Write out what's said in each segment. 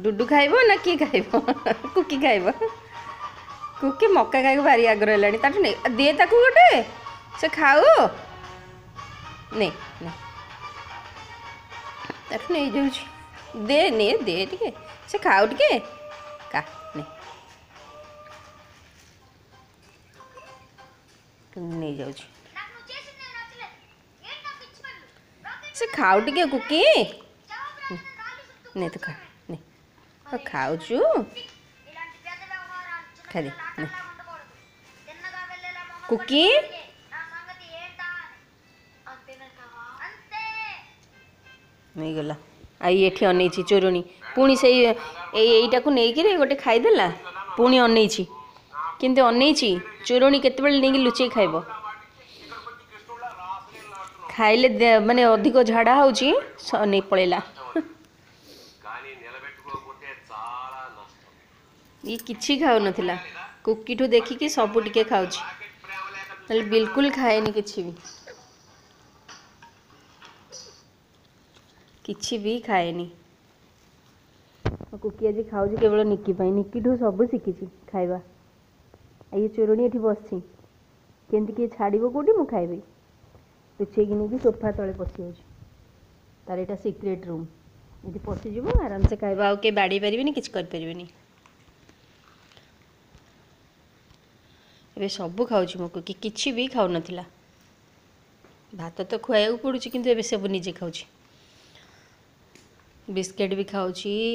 डुडू खाइब ना किए खाइब कुकी खाइब कुकी मक्का खाइक भारी आग्रह है ताठू नहीं दे ताकू गोटे से खाऊ नहीं नहीं ताठू नहीं जाऊँ दे नहीं दे टिके से खाऊ टिके का नहीं जाऊँ से खाऊ टिके कुकी नहीं तो खा नहीं खाऊ खा दे नहीं कुकी नहीं गला आई एठी अनैछि चोरुणी पुणी से एईटा को नहीं गोटे खाईदेला पुणी अनैछि किंतु अनैछि चोरुणी केतेबेले नहीं लुचेई खाइब खाइले माने अधिक झाड़ा होची नहीं पळेला ये किछि खाऊ नथिला कुकी ठू देखिकी सबू टिके खाऊछि बिल्कुल खाएनी किछि भी खाएनी कुकी आज खाऊँ केवल निक्की निक्की ठू सब शिखी खाइबा ये चोरुणी एठी बसछि केमती किए छाड़िबो कोठी मु खाइबी लुचेकी नहीं सोफा तले पशि जाऊँ तार यहाँ सिक्रेट रूम ये पशिज आराम से खाइबा आउ के बाड़ी पारे कि करें ए सब खाऊँ मो कुकी किछि भी खाऊ नथिला भात तो खुआइबा पड़ुछि किंतु एबे सब निजे खाऊँ बिस्किट भी खाऊँ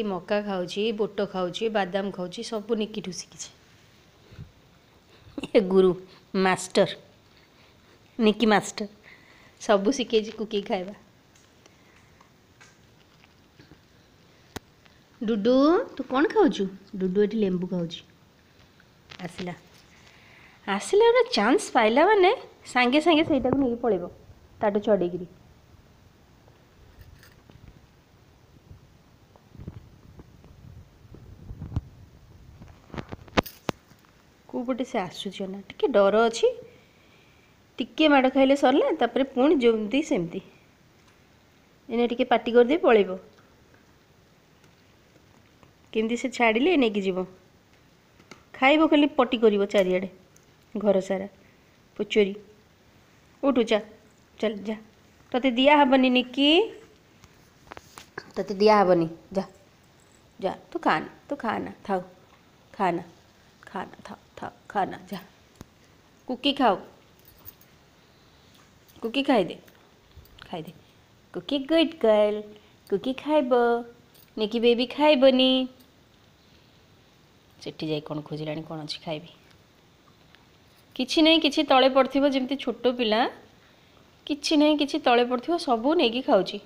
मक्का खाऊँ बुट खाऊँ बादाम खाऊँ सब निक्की ठू शिखी गुरु मास्टर निक्की मास्टर सबू शिखे कुकी खाइबा डुडू तू कौन खाऊँ डुडू ये लेंबू खाऊँ आसला आसला गोटे चांस पाइला माने सांगे सांगे से नहीं पड़ेब ताटू चढ़ेगी कोपटे से आसूच ना टे डर अच्छी टिके माड़ खाइले सरला तापर पुणी जमती सेमती एने टिके पाटी करदे पलैब केमती से छाड़िले नहीं जीव खाइब खाली पटी कर चारिआडे घर सारा पुचोरी उठू जा चल जा तते दिया हबनी निक्की तते दिया हबनी जा जा तू खाना थाओ खाना खाना थाओ थाओ खाना जा कुकी खाओ कुकी खाई दे कुकी गुड गर्ल कुकी खाइब निकी बेबी खाइबनी सेठी जाई कौन खोजिलानी कौन अच्छी खाइबी किछि नहीं किछि तले पड़थिबो जेमती छोटो पिला किछि नहीं किछि तले पड़थिबो सबू नेकी खाउची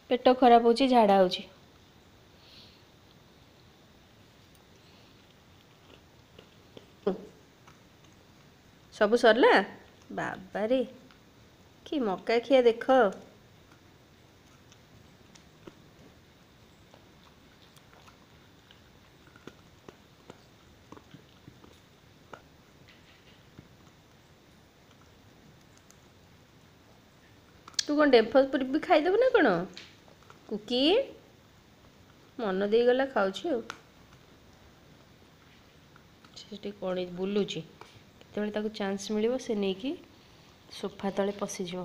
पेट खराब होची झाड़ा होची सबू सरला बाबा रे कि मक्का खिया देख तू कौन डेम्फल भी खाईदेबू ना कौन कुकी मन दे गला खाऊँ कौन बुलूची केतबेले ताको चांस मिलिबो से नहीं कि सोफा तले पशिज।